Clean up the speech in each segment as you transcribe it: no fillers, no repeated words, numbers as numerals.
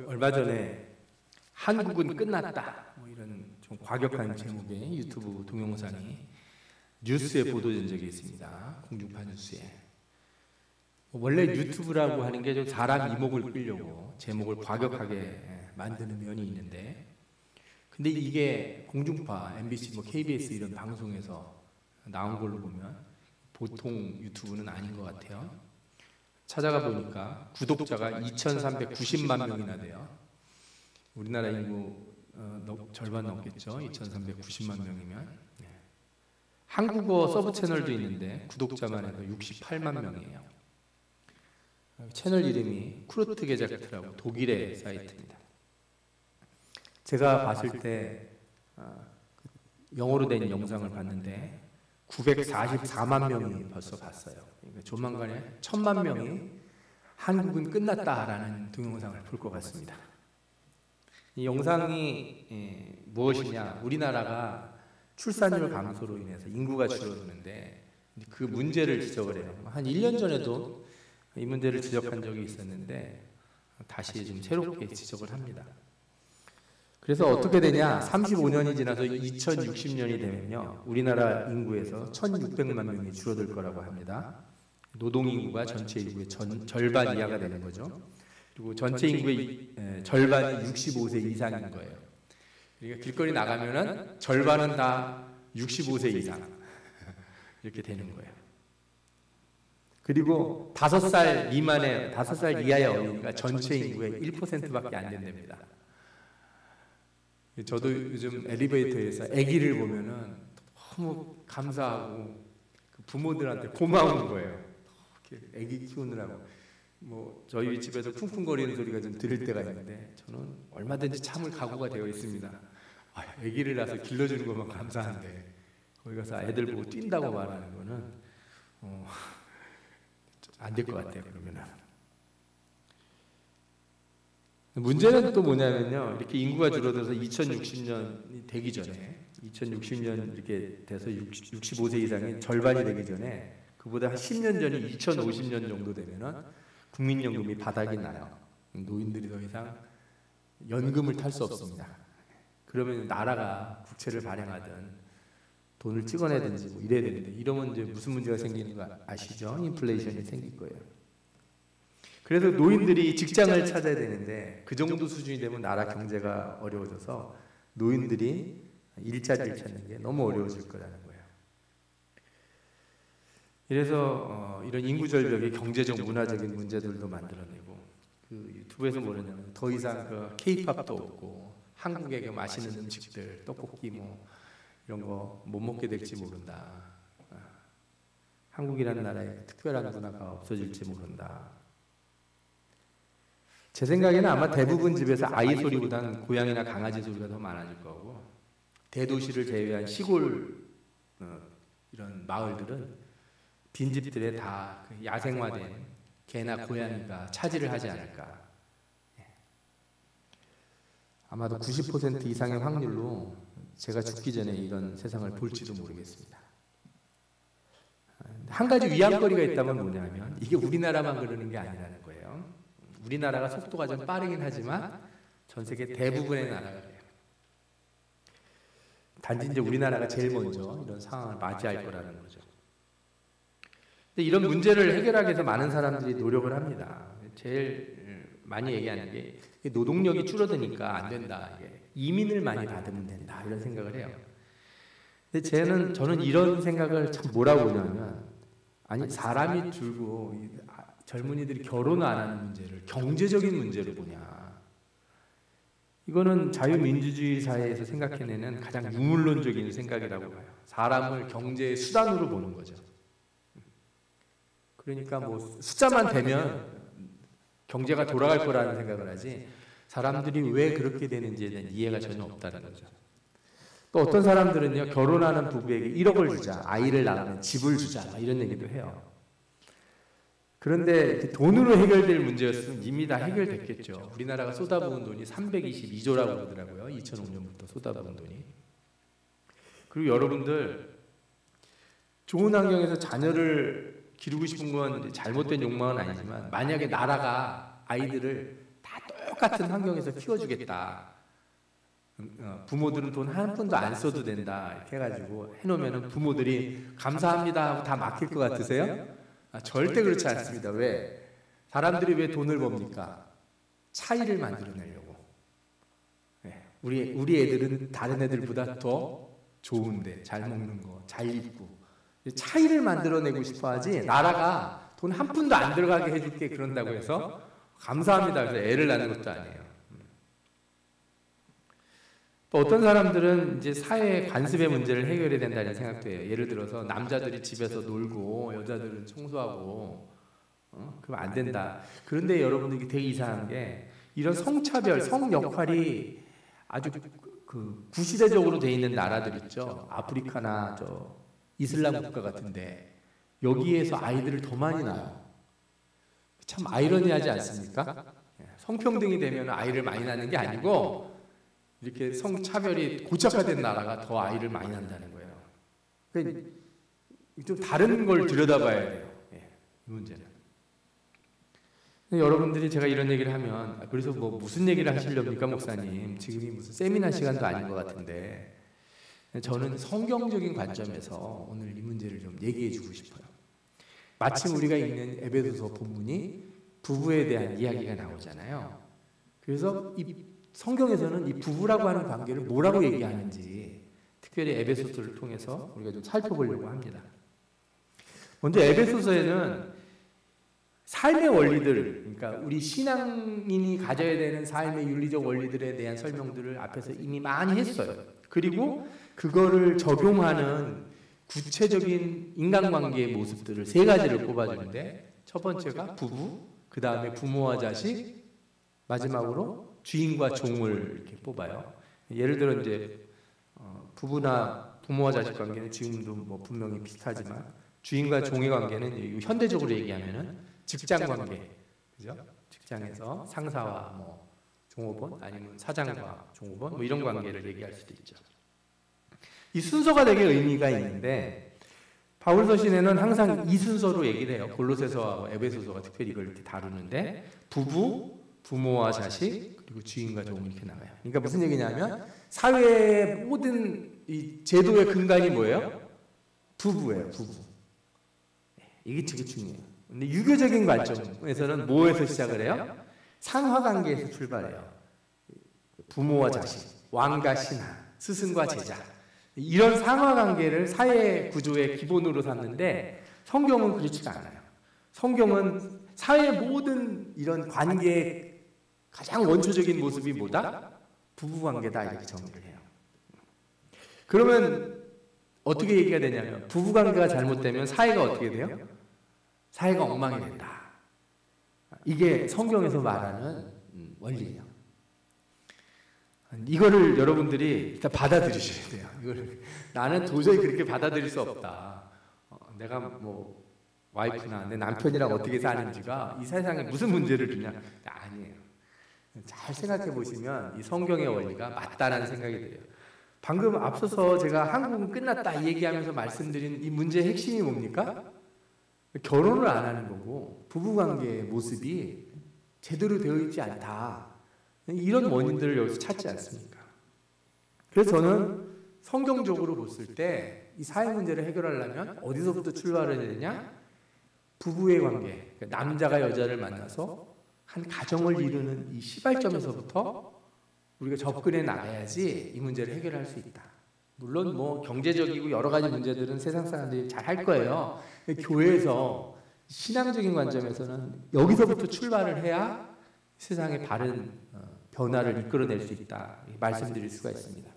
얼마 전에 한국은 끝났다 뭐 이런 좀 과격한 제목의 유튜브 동영상이 뉴스에 보도된 적이 있습니다. 공중파 뉴스에. 원래 유튜브라고 하는 게 좀 사람 이목을 끌려고 제목을 과격하게 만드는 면이 있는데, 근데 이게 공중파, MBC, 뭐 KBS 이런 방송에서 나온 걸로 보면 보통 유튜브는 아닌 것 같아요. 찾아가 보니까 구독자가 2,390만 명이나 돼요. 우리나라 인구 절반 넘겠죠. 2,390만 명이면. 네. 한국어 서브 채널도 있는데 구독자만 해도 68만 명이에요. 채널 이름이 쿠르트 게자크트라고 독일의 사이트입니다. 제가 봤을 때 영어로 된 영상을 봤는데 944만 명이 벌써 봤어요. 그러니까 조만간에 1,000만 명이 한국은 끝났다라는 동영상을 볼 것 같습니다. 이 영상이 무엇이냐? 우리나라가 출산율 감소로 인해서 인구가 줄어드는데 그 문제를 지적을 해요. 한 1년 전에도 이 문제를 지적한 적이 있었는데 다시 좀 새롭게 지적을 합니다. 그래서 어떻게 되냐? 35년이 지나서 2060년이 되면요, 우리나라 인구에서 1,600만 명이 줄어들 거라고 합니다. 노동인구가 전체 인구의 절반 이하가 되는 거죠. 그리고 전체 인구의 절반이 65세 이상인 거예요. 그러니까 길거리 나가면은 절반은 다 65세 이상 이렇게 되는 거예요. 그리고 5살 미만의 5살 이하의 어린이가 전체 인구의 1%밖에 안 된답니다. 저도 요즘 엘리베이터에서 아기를 보면은 너무 감사하고 그 부모들한테 고마운 거예요. 이렇게 아기 키우느라고. 뭐 저희 집에서 쿵쿵거리는 소리가 좀 들릴 때가 있는데 저는 얼마든지 참을 각오가 되어 있습니다. 아기를 낳아서 길러주는 것만 감사한데 거기 가서 애들 보고 뛴다고 말하는 거는 안 될 것 같아요. 그러면은. 문제는 또 뭐냐면요, 이렇게 인구가 줄어들어서 2060년이 되기 전에 2060년 이렇게 돼서 65세 이상이 절반이 되기 전에 그보다 한 10년 전이 2050년 정도 되면은 국민연금이 바닥이 나요. 노인들이 더 이상 연금을 탈 수 없습니다. 그러면 나라가 국채를 발행하든 돈을 찍어내든지 뭐 이래야 되는데, 이러면 이제 무슨 문제가 생기는 거 아시죠? 인플레이션이 생길 거예요. 그래서 노인들이 직장을 찾아야 되는데 그 정도 수준이 되면 나라 경제가 어려워져서 노인들이 일자리를 찾는 게 너무 어려워질 거라는 거예요. 이래서 이런 인구 절벽이 경제적, 문화적인 문제들도 만들어내고, 그 유튜브에서 뭐냐면 더 이상 그 K-팝도 없고 한국의 그 맛있는 음식들, 떡볶이 뭐 이런 거 못 먹게 될지 모른다. 한국이라는 나라의 특별한 문화가 없어질지 모른다. 제 생각에는 아마 대부분 집에서 아이 소리보다는 고양이나 강아지 소리가 더 많아질 거고, 대도시를 제외한 시골 이런 마을들은 빈집들에 다 야생화된 개나 고양이가 차지를 하지 않을까. 아마도 90% 이상의 확률로 제가 죽기 전에 이런 세상을 볼지도 모르겠습니다. 한 가지 위안거리가 있다면 뭐냐면 이게 우리나라만 그러는 게 아니라는 거예요. 우리나라가 속도가 좀 빠르긴 하지만 전 세계 대부분의 나라가 그래요. 단지 이제 우리나라가 제일 먼저 이런 상황을 맞이할 거라는 거죠. 근데 이런 문제를 해결하기 위해서 많은 사람들이 노력을 합니다. 제일 많이 얘기하는 게 노동력이 줄어드니까 안 된다. 이민을 많이 받으면 된다. 이런 생각을 해요. 근데 저는 이런 생각을 참 뭐라고 보냐면, 아니 사람이 줄고 젊은이들이 결혼 안 하는 문제를 경제적인 문제로 보냐. 이거는 자유민주주의 사회에서 생각해내는 가장 유물론적인 생각이라고 봐요. 사람을 경제의 수단으로 보는 거죠. 그러니까 뭐 숫자만 되면 경제가 돌아갈 거라는 생각을 하지, 사람들이 왜 그렇게 되는지에 대한 이해가 전혀 없다는 거죠. 또 어떤 사람들은요, 결혼하는 부부에게 1억을 주자, 아이를 낳으면 집을 주자, 이런 얘기도 해요. 그런데 돈으로 해결될 문제였으면 이미 다 해결됐겠죠. 우리나라가 쏟아부은 돈이 322조라고 그러더라고요. 2005년부터 쏟아부은 돈이. 그리고 여러분들 좋은 환경에서 자녀를 기르고 싶은 건 잘못된 욕망은 아니지만 만약에 나라가 아이들을 다 똑같은 환경에서 키워주겠다. 부모들은 돈 한 푼도 안 써도 된다. 이렇게 해가지고 해놓으면 부모들이 감사합니다 하고 다 맡길 것 같으세요? 절대 그렇지 않습니다. 왜? 사람들이 왜 돈을 법니까? 차이를 만들어내려고. 우리 애들은 다른 애들보다 더 좋은데, 잘 먹는 거, 잘 입고 차이를 만들어내고 싶어하지 나라가 돈 한 푼도 안 들어가게 해줄게 그런다고 해서 감사합니다 그래서 애를 낳는 것도 아니에요. 또 어떤 사람들은 이제 사회의 관습의 문제를 해결해야 된다는 생각도 해요. 예를 들어서 남자들이 집에서 놀고 여자들은 청소하고 그러면 안 된다. 그런데 여러분들이 되게 이상한 게 이런 성차별, 성 역할이 아주 구시대적으로 돼 있는 나라들 있죠. 아프리카나 이슬람 국가 같은데 여기에서 아이들을 더 많이 낳아요. 참 아이러니하지 않습니까? 성평등이 되면 아이를 많이 낳는 게 아니고 이렇게 성차별이 고착화된 나라가 더 아이를 많이 낳는다는 거예요. 그러니까 좀 다른 걸 들여다봐야 돼요. 이 문제는. 여러분들이 제가 이런 얘기를 하면 그래서 뭐 무슨 얘기를 하시렵니까 목사님? 지금이 무슨 세미나 시간도 아닌 것 같은데 저는 성경적인 관점에서 오늘 이 문제를 좀 얘기해 주고 싶어요. 마침 우리가 읽는 에베소서 본문이 부부에 대한 이야기가 나오잖아요. 그래서 이 성경에서는 이 부부라고 하는 관계를 뭐라고 얘기하는지 특별히 에베소서를 통해서 우리가 좀 살펴보려고 합니다. 먼저 에베소서에는 삶의 원리들, 그러니까 우리 신앙인이 가져야 되는 삶의 윤리적 원리들에 대한 설명들을 앞에서 이미 많이 했어요. 그리고 그거를 적용하는 구체적인 인간관계의 모습들을 세 가지를 꼽아주는데 첫 번째가 부부, 그 다음에 부모와 자식, 마지막으로 주인과 종을 이렇게 뽑아요. 예를 들어 이제 부부나 부모와 자식 관계는 지금도 뭐 분명히 비슷하지만 주인과 종의 관계는 현대적으로 얘기하면은 직장 관계, 그죠? 직장에서 상사와 뭐 종업원 아니면 사장과 종업원 뭐 이런 관계를 얘기할 수도 있죠. 이 순서가 되게 의미가 있는데 바울 서신에는 항상 이 순서로 얘기를 해요. 골로새서와 에베소서가 특별히 이걸 이렇게 다루는데 부부, 부모와 자식, 그리고 주인과 종 이렇게 나와요. 그러니까 무슨 얘기냐면 사회의 모든 이 제도의 근간이 뭐예요? 부부예요. 부부. 이게 되게 중요해요. 근데 유교적인 관점에서는 뭐에서 시작을 해요? 상하관계에서 출발해요. 부모와 자식, 왕과 신하, 스승과 제자 이런 상하관계를 사회 구조의 기본으로 삼는데 성경은 그렇지가 않아요. 성경은 사회의 모든 이런 관계의 가장 원초적인 모습이 뭐다? 부부관계다 이렇게 정의를 해요. 그러면 어떻게 얘기가 되냐면 부부관계가 잘못되면 사회가 어떻게 돼요? 사회가 엉망이 된다. 이게 성경에서 말하는 원리예요. 이거를 여러분들이 일단 받아들이셔야 돼요. 이거를 나는 도저히 그렇게 받아들일 수 없다. 내가 뭐 와이프나 내 남편이랑 어떻게 사는지가 이 세상에 무슨 문제를 주냐? 아니에요. 잘 생각해 보시면 이 성경의 원리가 맞다라는 생각이 들어요. 방금 앞서서 제가 한국은 끝났다 이 얘기하면서 말씀드린 이 문제의 핵심이 뭡니까? 결혼을 안 하는 거고 부부관계의 모습이 제대로 되어 있지 않다. 이런 원인들을 여기서 찾지 않습니까? 그래서 저는 성경적으로 봤을 때 이 사회 문제를 해결하려면 어디서부터 출발해야 되냐? 부부의 관계, 그러니까 남자가 여자를 만나서 한 가정을 이루는 이 시발점에서부터 우리가 접근해 나가야지 이 문제를 해결할 수 있다. 물론 뭐 경제적이고 여러 가지 문제들은 세상 사람들이 잘 할 거예요. 교회에서 신앙적인 관점에서는 여기서부터 출발을 해야 세상의 바른 변화를 이끌어낼 수 있다. 말씀드릴 수가 있습니다.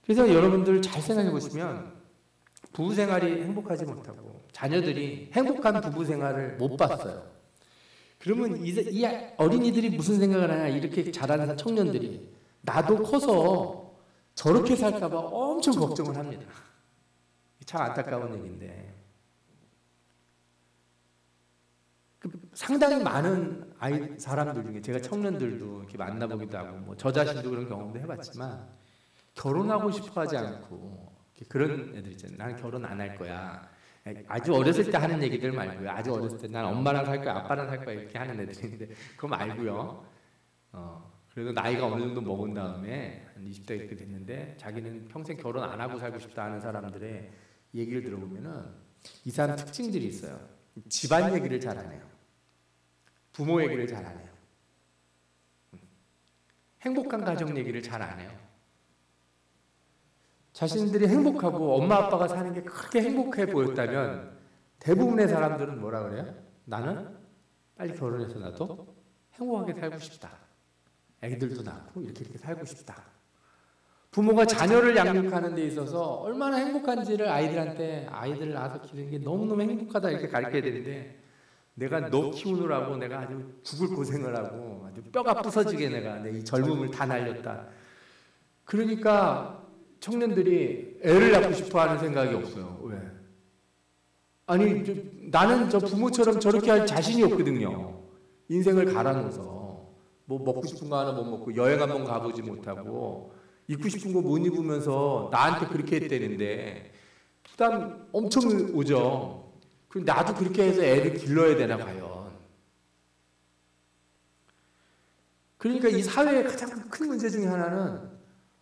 그래서 여러분들 잘 생각해 보시면 부부 생활이 행복하지 못하고 자녀들이 행복한 부부 생활을 못 봤어요. 그러면 이 어린이들이 무슨 생각을 하냐? 이렇게 자라는 청년들이 나도 커서 저렇게 살까 봐 엄청 걱정을 합니다. 참 안타까운 얘기인데 상당히 많은 사람들 중에 제가 청년들도 이렇게 만나보기도 하고 뭐 저 자신도 그런 경험도 해봤지만 결혼하고 싶어 하지 않고 그런 애들 있잖아요. 나는 결혼 안 할 거야. 아주 어렸을 때 하는 얘기들 말고요. 아주 어렸을 때 난 엄마랑 살 거야, 아빠랑 살 거야 이렇게 하는 애들이 있는데 그거 말고요. 그래도 나이가 어느 정도 먹은 다음에 한 20대 이렇게 됐는데 자기는 평생 결혼 안 하고 살고 싶다 하는 사람들의 얘기를 들어보면은 이 사람 특징들이 있어요. 집안 얘기를 잘 안 해요. 부모 얘기를 잘 안 해요. 행복한 가정 얘기를 잘 안 해요. 자신들이 행복하고 엄마 아빠가 사는 게 그렇게 행복해 보였다면 대부분의 사람들은 뭐라 그래요? 나는 빨리 결혼해서 나도 행복하게 살고 싶다. 애기들도 낳고 이렇게 살고 싶다. 부모가 자녀를 양육하는 데 있어서 얼마나 행복한지를 아이들을 낳아서 키우는 게 너무너무 행복하다 이렇게 가르쳐야 되는데 내가 너 키우느라고 내가 아주 죽을 고생을 하고 아주 뼈가 부서지게 내가 내 이 젊음을 다 날렸다. 그러니까 청년들이 애를 낳고 싶어 하는 생각이 없어요. 왜? 아니 나는 저 부모처럼 저렇게 할 자신이 없거든요. 인생을 갈아넣어서 뭐 먹고 싶은 거 하나 못 먹고 여행 한번 가보지 못하고 입고 싶은 거 못 입으면서 나한테 그렇게 했다는데 부담 엄청 오죠. 그럼 나도 그렇게 해서 애를 길러야 되나 과연. 그러니까 이 사회의 가장 큰 문제 중에 하나는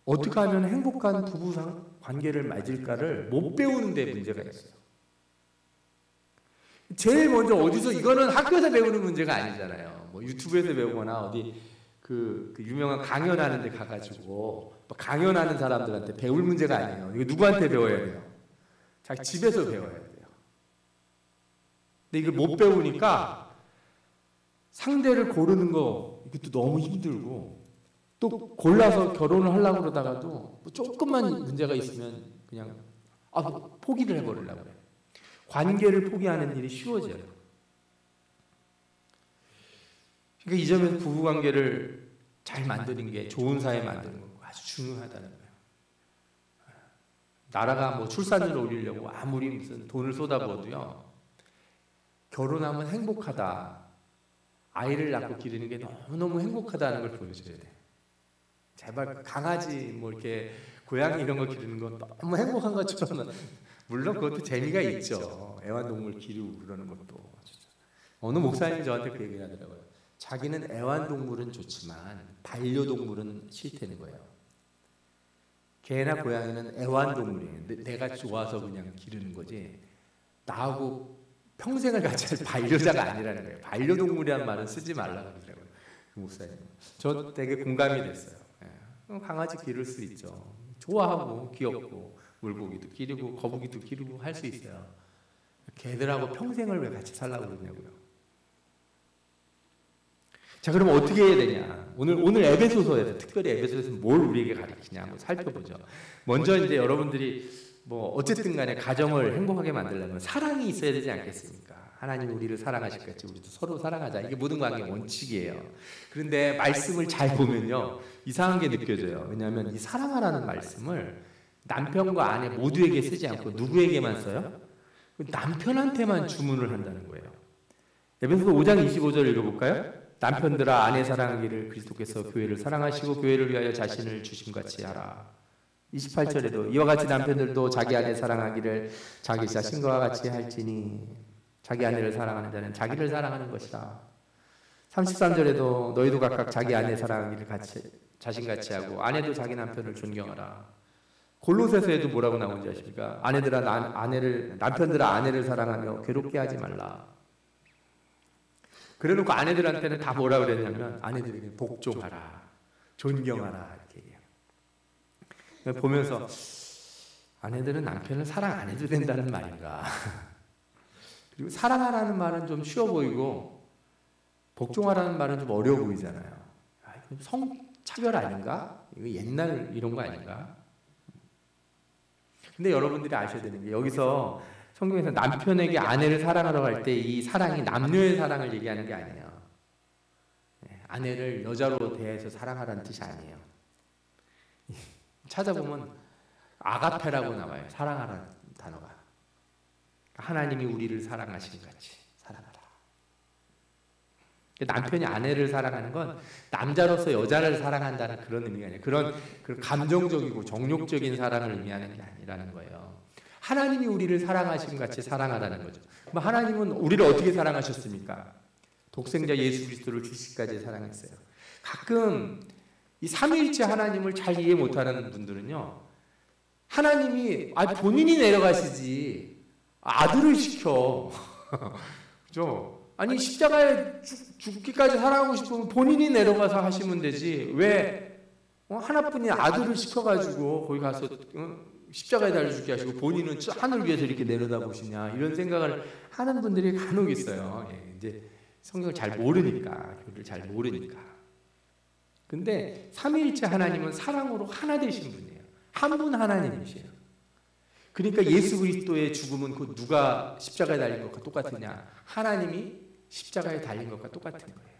어떻게 하면 행복한 부부 관계를 맺을까를 못 배우는 데 문제가 있어요. 제일 먼저 어디서 이거는 학교에서 배우는 문제가 아니잖아요. 뭐 유튜브에서 배우거나 어디 그 유명한 강연하는 데 가가지고 강연하는 사람들한테 배울 문제가 아니에요. 이거 누구한테 배워야 돼요? 자기 집에서 배워야 돼요. 근데 이걸 못 배우니까 상대를 고르는 거 이것도 너무 힘들고 또 골라서 결혼을 하려고 그러다가도 뭐 조금만 문제가 있으면 그냥 포기를 해버리려고 그래요. 관계를 포기하는 일이 쉬워져요. 그러니까 이 점에서 부부관계를 잘 만드는 게 좋은 사회 만드는 거 아주 중요하다는 거예요. 나라가 뭐 출산율을 올리려고 아무리 무슨 돈을 쏟아부어도요. 결혼하면 행복하다. 아이를 낳고 기르는 게 너무너무 행복하다는 걸 보여줘야 돼. 제발 강아지 뭐 이렇게 고양이 이런 거 기르는 건 너무 행복한 것처럼 물론 그것도 재미가 있죠. 애완동물 기르고 그러는 것도. 어느 목사님이 저한테 그 얘기를 하더라고요. 자기는 애완동물은 좋지만 반려동물은 싫다는 거예요. 개나 고양이는 애완동물이에요. 내가 좋아서 그냥 기르는 거지 나하고 평생을 같이 할 반려자가 아니라는 거예요. 반려동물이란 말은 쓰지 말라고 그러더라고요. 그 목사님. 저 되게 공감이 됐어요. 강아지 기를 수 있죠. 좋아하고 귀엽고 물고기도 기르고 거북이도 기르고 할 수 있어요. 개들하고 평생을 왜 같이 살라고 그러냐고요. 자, 그럼 어떻게 해야 되냐? 오늘 에베소서에서 특별히 에베소서에서 뭘 우리에게 가르치냐 한번 살펴보죠. 먼저 이제 여러분들이 뭐 어쨌든 간에 가정을 행복하게 만들려면 사랑이 있어야 되지 않겠습니까? 하나님 우리를 사랑하실 같이 우리도 서로 사랑하자. 이게 모든 관계의 원칙이에요. 그런데 말씀을 잘 보면요. 이상한 게 느껴져요. 왜냐하면 이 사랑하라는 말씀을 남편과 아내 모두에게 쓰지 않고 누구에게만 써요? 남편한테만 주문을 한다는 거예요. 에베소서 5장 25절 읽어볼까요? 남편들아 아내 사랑하기를 그리스도께서 교회를 사랑하시고 교회를 위하여 자신을 주심같이 하라. 28절에도 이와 같이 남편들도 자기 아내 사랑하기를 자기 자신과 같이 할지니 자기 아내를 사랑하는 자는 자기를 사랑하는 것이다. 33절에도 너희도 각각 자기 아내 사랑하기를 자신같이 하고 아내도 자기 남편을 존경하라. 골로새서에도 뭐라고 나오는지 아십니까? 남편들아 아내를 사랑하며 괴롭게 하지 말라. 그래놓고 아내들한테는 다 뭐라 그랬냐면 아내들에게 복종하라, 존경하라 이렇게 얘기해요. 보면서 아내들은 남편을 사랑 안 해도 된다는 말인가? 그리고 사랑하라는 말은 좀 쉬워 보이고 복종하라는 말은 좀 어려워 보이잖아요. 성차별 아닌가? 이거 옛날 이런 거 아닌가? 근데 여러분들이 아셔야 되는 게 여기서 성경에서 남편에게 아내를 사랑하라고 할 때 이 사랑이 남녀의 사랑을 얘기하는 게 아니에요. 아내를 여자로 대해서 사랑하라는 뜻이 아니에요. 찾아보면 아가페라고 나와요. 사랑하라는 단어가. 하나님이 우리를 사랑하신 같이 사랑하라. 남편이 아내를 사랑하는 건 남자로서 여자를 사랑한다는 그런 의미가 아니에요. 그런 감정적이고 정욕적인 사랑을 의미하는 게 아니라는 거예요. 하나님이 우리를 사랑하심 같이 사랑하라는 거죠. 그럼 하나님은 우리를 어떻게 사랑하셨습니까? 독생자 예수 그리스도를 주시기까지 사랑했어요. 가끔 이 삼위일체 하나님을 잘 이해 못하는 분들은요, 하나님이 본인이 내려가시지 아들을 시켜. 그죠? 아니 십자가에 죽기까지 사랑하고 싶으면 본인이 내려가서 하시면 되지 왜 하나뿐인 아들을 시켜가지고 거기 가서 십자가에 달려 죽게 하시고 본인은 하늘 위에서 이렇게 내려다보시냐, 이런 생각을 하는 분들이 간혹 있어요. 이제 성경을 잘 모르니까, 교리를 잘 모르니까. 근데 삼위일체 하나님은 사랑으로 하나 되신 분이에요. 한 분 하나님이세요. 그러니까 예수 그리스도의 죽음은 그 누가 십자가에 달린 것과 똑같으냐? 하나님이 십자가에 달린 것과 똑같은 거예요.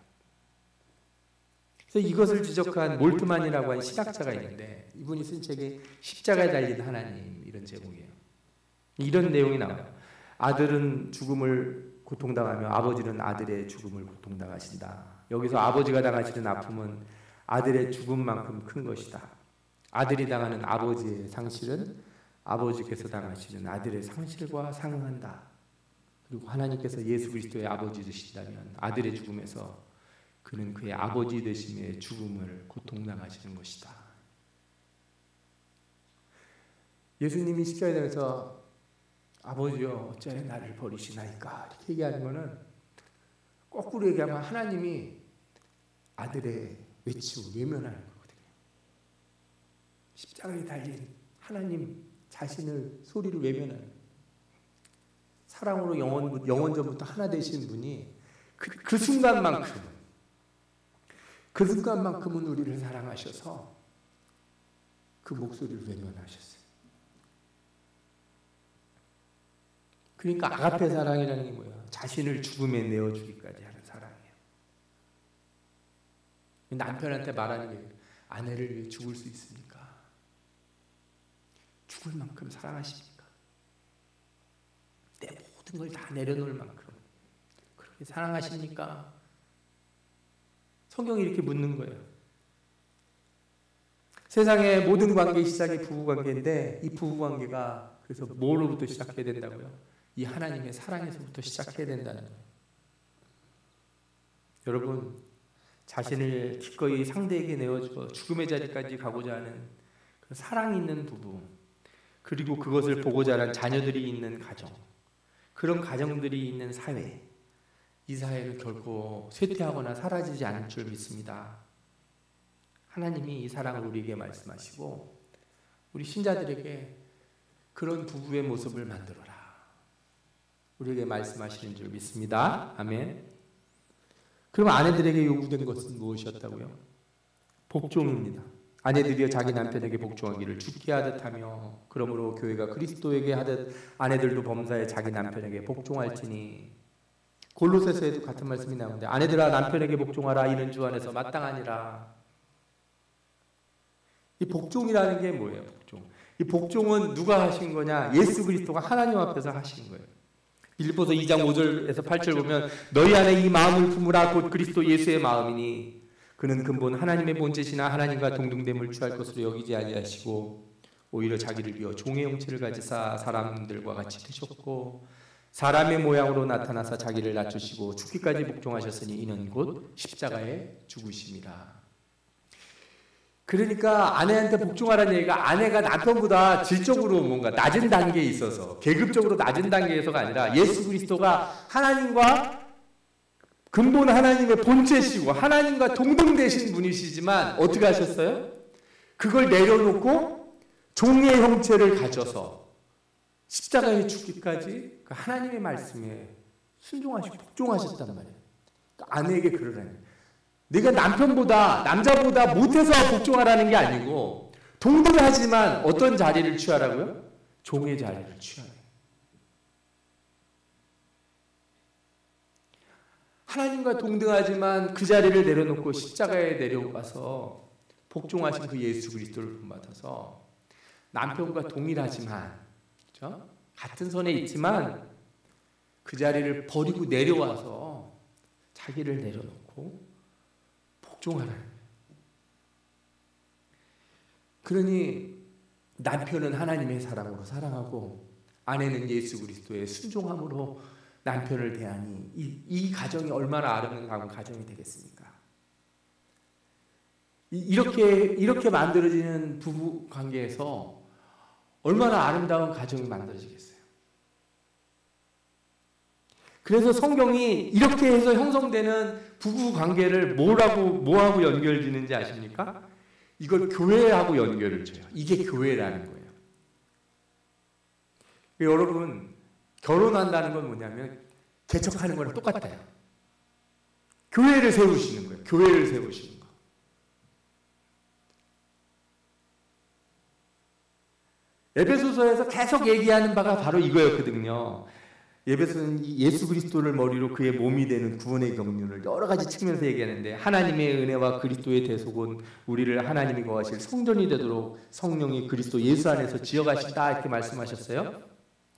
그래서 이것을 지적한 몰트만이라고 하는 신학자가 있는데, 이분이 쓴 책이 십자가에 달린 하나님, 이런 제목이에요. 이런 내용이 나와요. 아들은 죽음을 고통당하며 아버지는 아들의 죽음을 고통당하신다. 여기서 아버지가 당하시는 아픔은 아들의 죽음만큼 큰 것이다. 아들이 당하는 아버지의 상실은 아버지께서 당하시는 아들의 상실과 상응한다. 그리고 하나님께서 예수 그리스도의 아버지 되신다면 아들의 죽음에서 그는 그의 아버지 되심의 죽음을 고통당하시는 것이다. 예수님이 십자가에 대해서 아버지여 어찌하여 나를 버리시나이까 이렇게 얘기하는 것은 거꾸로 얘기하면 하나님이 아들의 외치고 외면하는 거거든요. 십자가에 달린 하나님 자신을 소리를 외면하는 거예요. 사랑으로 영원전부터 하나 되신 분이 그 순간만큼은 우리를 사랑하셔서 그 목소리를 외면하셨어요. 그러니까 아가페 사랑이라는 게 뭐예요? 자신을 죽음에 내어주기까지 하는 사랑이에요. 남편한테 말하는 게 아내를 위해 죽을 수 있습니까? 죽을 만큼 사랑하십니까? 내 모든 걸 다 내려놓을 만큼 그렇게 사랑하십니까? 성경이 이렇게 묻는 거예요. 세상의 모든 관계의 시작이 부부관계인데, 이 부부관계가 그래서 뭐로부터 시작해야 된다고요? 이 하나님의 사랑에서부터 시작해야 된다는 거예요. 여러분, 자신을 기꺼이 상대에게 내어주어 죽음의 자리까지 가고자 하는 그 사랑 있는 부부, 그리고 그것을 보고 자란 자녀들이 있는 가정, 그런 가정들이 있는 사회, 이 사회는 결코 쇠퇴하거나 사라지지 않을 줄 믿습니다. 하나님이 이 사랑을 우리에게 말씀하시고 우리 신자들에게 그런 부부의 모습을 만들어라, 우리에게 말씀하시는 줄 믿습니다. 아멘. 그럼 아내들에게 요구된 것은 무엇이었다고요? 복종입니다. 아내들이여 자기 남편에게 복종하기를 주께 하듯 하며, 그러므로 교회가 그리스도에게 하듯 아내들도 범사에 자기 남편에게 복종할지니. 골로새서에도 같은 말씀이 나오는데, 아내들아 남편에게 복종하라, 이는 주 안에서 마땅하니라. 이 복종이라는 게 뭐예요? 이 복종은 누가 하신 거냐? 예수 그리스도가 하나님 앞에서 하신 거예요. 빌립보서 2장 5절에서 8절 보면 너희 안에 이 마음을 품으라, 곧 그리스도 예수의 마음이니 그는 근본 하나님의 본체시나 하나님과 동등됨을 취할 것으로 여기지 아니하시고 오히려 자기를 비워 종의 형체를 가지사 사람들과 같이 되셨고 사람의 모양으로 나타나사 자기를 낮추시고 죽기까지 복종하셨으니 이는 곧 십자가에 죽으심이라. 그러니까 아내한테 복종하라는 얘기가 아내가 남편보다 질적으로 뭔가 낮은 단계에 있어서, 계급적으로 낮은 단계에서가 아니라 예수 그리스도가 하나님과 근본 하나님의 본체시고 하나님과 동등되신 분이시지만 어떻게 하셨어요? 그걸 내려놓고 종의 형체를 가져서 십자가에 죽기까지 그 하나님의 말씀에 순종하시고 복종하셨단 말이에요. 그러니까 아내에게 그러라는, 네가 남자보다 못해서 복종하라는 게 아니고 동등하지만 어떤 자리를 취하라고요? 종의 자리를 취하라. 하나님과 동등하지만 그 자리를 내려놓고 십자가에 내려가서 복종하신 그 예수 그리스도를 본받아서 남편과 동일하지만, 그렇죠? 같은 선에 있지만 그 자리를 버리고 내려와서 자기를 내려놓고 복종하라는 거예요. 그러니 남편은 하나님의 사랑으로 사랑하고 아내는 예수 그리스도의 순종함으로 남편을 대하니 이 가정이 얼마나 아름다운 가정이 되겠습니까? 이렇게 만들어지는 부부 관계에서 얼마나 아름다운 가정이 만들어지겠어요? 그래서 성경이 이렇게 해서 형성되는 부부 관계를 뭐하고 연결지는지 아십니까? 이걸 교회하고 연결을 줘요. 이게 교회라는 거예요. 여러분, 결혼한다는 건 뭐냐면 개척하는 거랑 똑같아요. 교회를 세우시는 거예요. 교회를 세우시는 거. 에베소서에서 계속 얘기하는 바가 바로 이거였거든요. 에베소는 예수 그리스도를 머리로 그의 몸이 되는 구원의 경륜을 여러 가지 측면에서 얘기하는데 하나님의 은혜와 그리스도의 대속은 우리를 하나님이 거하실 성전이 되도록 성령이 그리스도 예수 안에서 지어가신다 이렇게 말씀하셨어요.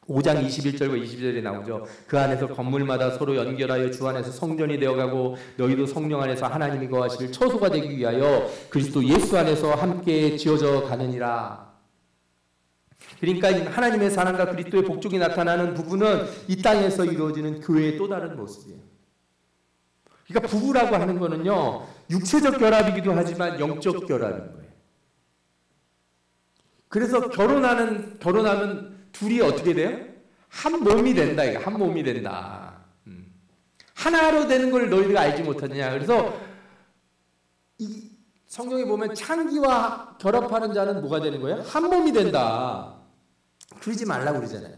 5장 21절과 22절에 나오죠. 그 안에서 건물마다 서로 연결하여 주 안에서 성전이 되어가고 너희도 성령 안에서 하나님이 거하실 처소가 되기 위하여 그리스도 예수 안에서 함께 지어져 가느니라. 그러니까 하나님의 사랑과 그리스도의 복종이 나타나는 부분은 이 땅에서 이루어지는 교회의 또 다른 모습이에요. 그러니까 부부라고 하는 거는요, 육체적 결합이기도 하지만 영적 결합인 거예요. 그래서 결혼하면 둘이 어떻게 돼요? 한 몸이 된다. 이거 한 몸이 된다. 하나로 되는 걸 너희가 알지 못하느냐. 그래서 이 성경에 보면 창기와 결합하는 자는 뭐가 되는 거예요? 한 몸이 된다. 그러지 말라고 그러잖아요.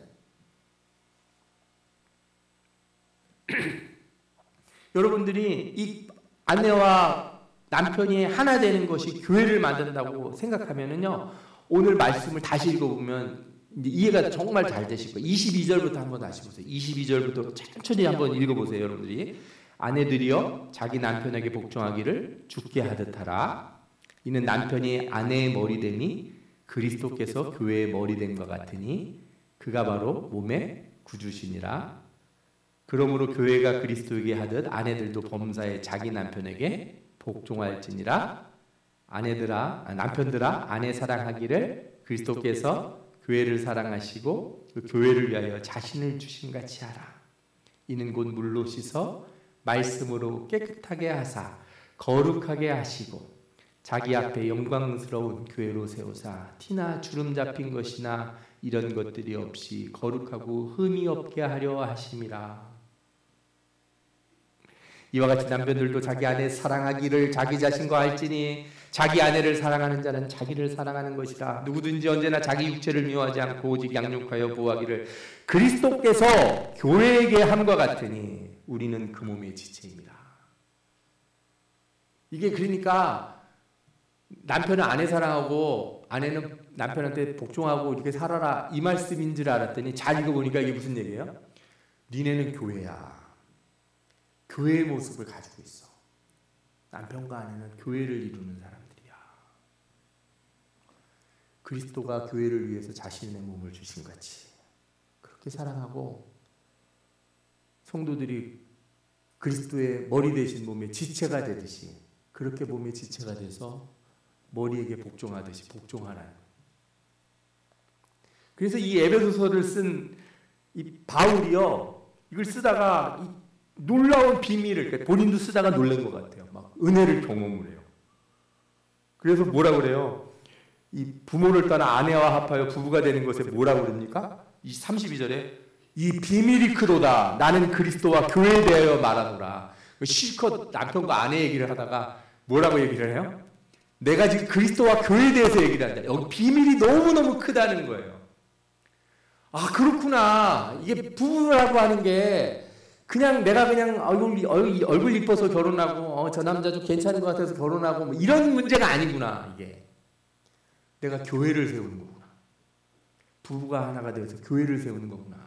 여러분들이 이 아내와 남편이 하나 되는 것이 교회를 만든다고 생각하면은요, 오늘 말씀을 다시 읽어보면 이해가 정말 잘 되실 거예요. 22절부터 한번 다시 보세요. 22절부터 천천히 한번 읽어보세요, 여러분들이. 아내들이여 자기 남편에게 복종하기를 주께 하듯 하라. 이는 남편이 아내의 머리됨이 그리스도께서 교회의 머리됨과 같으니 그가 바로 몸의 구주시니라. 그러므로 교회가 그리스도에게 하듯 아내들도 범사에 자기 남편에게 복종할지니라. 남편들아 아내 사랑하기를 그리스도께서 교회를 사랑하시고 그 교회를 위하여 자신을 주신 같이 하라. 이는 곧 물로 씻어 말씀으로 깨끗하게 하사 거룩하게 하시고 자기 앞에 영광스러운 교회로 세우사 티나 주름 잡힌 것이나 이런 것들이 없이 거룩하고 흠이 없게 하려 하심이라. 이와 같이 남편들도 자기 아내 사랑하기를 자기 자신과 알지니 자기 아내를 사랑하는 자는 자기를 사랑하는 것이라. 누구든지 언제나 자기 육체를 미워하지 않고 오직 양육하여 보호하기를 그리스도께서 교회에게 함과 같으니 우리는 그 몸의 지체입니다. 이게 그러니까 남편은 아내 사랑하고 아내는 남편한테 복종하고 이렇게 살아라 이 말씀인 줄 알았더니 잘 읽어보니까 이게 무슨 얘기예요? 니네는 교회야. 교회의 모습을 가지고 있어. 남편과 아내는 교회를 이루는 사람들이야. 그리스도가 교회를 위해서 자신의 몸을 주신 같이 그렇게 사랑하고 성도들이 그리스도의 머리 되신 몸의 지체가 되듯이 그렇게 몸의 지체가 돼서 머리에게 복종하듯이 복종하라는 거예요. 그래서 이 에베소서를 쓴 이 바울이요, 이걸 쓰다가 이 놀라운 비밀을, 그러니까 본인도 쓰다가 놀란 것 같아요. 막 은혜를 경험을 해요. 그래서 뭐라 그래요? 이 부모를 떠나 아내와 합하여 부부가 되는 것에 뭐라고 그럽니까? 이 32절에 이 비밀이 크도다. 나는 그리스도와 교회에 대하여 말하노라. 실컷 남편과 아내 얘기를 하다가 뭐라고 얘기를 해요? 내가 지금 그리스도와 교회에 대해서 얘기를 한다. 여기 비밀이 너무너무 크다는 거예요. 아, 그렇구나. 이게 부부라고 하는 게 그냥 내가 그냥 얼굴 이뻐서 결혼하고 저 남자 좀 괜찮은 것 같아서 결혼하고 뭐 이런 문제가 아니구나. 이게 내가 교회를 세우는 거구나. 부부가 하나가 되어서 교회를 세우는 거구나.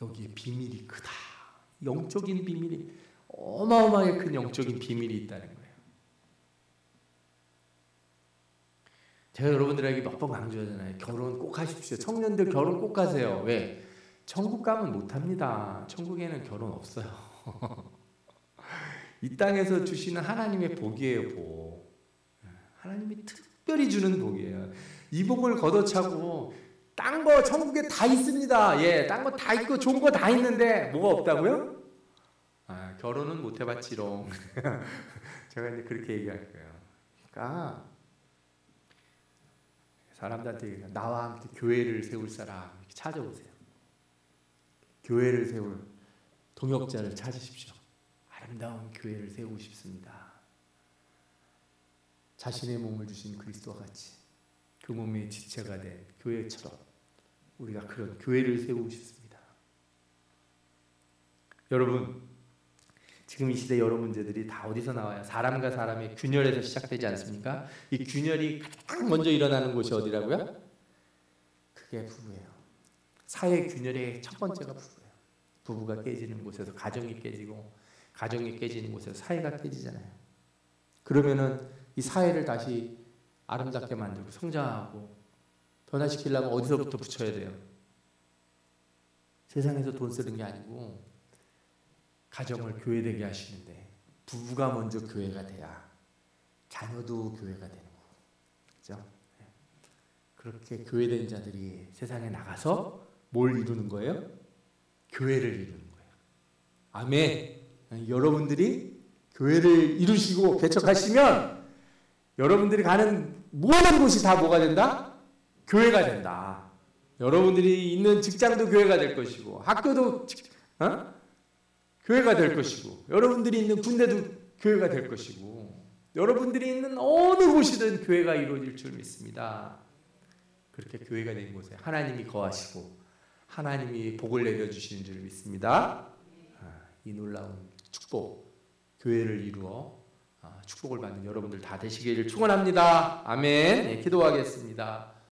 여기에 비밀이 크다. 영적인 비밀이 어마어마하게 큰 영적인 비밀이 있다는 거예요. 제가 여러분들에게 몇 번 강조하잖아요. 결혼 꼭 하십시오. 청년들 결혼 꼭 하세요. 왜? 천국 가면 못합니다. 천국에는 결혼 없어요. 이 땅에서 주시는 하나님의 복이에요. 복. 하나님이 특별히 주는 복이에요. 이 복을 걷어차고 딴 거 천국에 다 있습니다. 예, 딴 거 다 있고 좋은 거 다 있는데 뭐가 없다고요? 결혼은 못 해봤지롱. 제가 이제 그렇게 얘기할 거예요. 그러니까 사람들한테 나와 함께 교회를 세울 사람 이렇게 찾아보세요. 교회를 세울 동역자를 찾으십시오. 아름다운 교회를 세우고 싶습니다. 자신의 몸을 주신 그리스도와 같이 그 몸의 지체가 된 교회처럼 우리가 그런 교회를 세우고 싶습니다. 여러분, 지금 이 시대 여러 문제들이 다 어디서 나와요? 사람과 사람의 균열에서 시작되지 않습니까? 이 균열이 가장 먼저 일어나는 곳이 어디라고요? 그게 부부예요. 사회 균열의 첫 번째가 부부예요. 부부가 깨지는 곳에서 가정이 깨지고, 가정이 깨지는 곳에서 사회가 깨지잖아요. 그러면은 이 사회를 다시 아름답게 만들고 성장하고 변화시키려면 어디서부터 붙여야 돼요? 세상에서 돈 쓰는 게 아니고 가정을 교회되게 하시는데, 부부가 먼저 교회가 돼야 자녀도 교회가 되는 거고, 그렇죠? 그렇게 교회된 자들이 세상에 나가서 뭘 이루는 거예요? 교회를 이루는 거예요. 아멘. 여러분들이 교회를 이루시고 개척하시면 여러분들이 가는 모든 곳이 다 뭐가 된다? 교회가 된다. 여러분들이 있는 직장도 교회가 될 것이고, 학교도 교회가 될 것이고, 여러분들이 있는 군대도 교회가 될 것이고, 여러분들이 있는 어느 곳이든 교회가 이루어질 줄 믿습니다. 그렇게 교회가 된 곳에 하나님이 거하시고 하나님이 복을 내려주시는 줄 믿습니다. 이 놀라운 축복, 교회를 이루어 축복을 받는 여러분들 다 되시기를 축원합니다. 아멘. 네, 기도하겠습니다.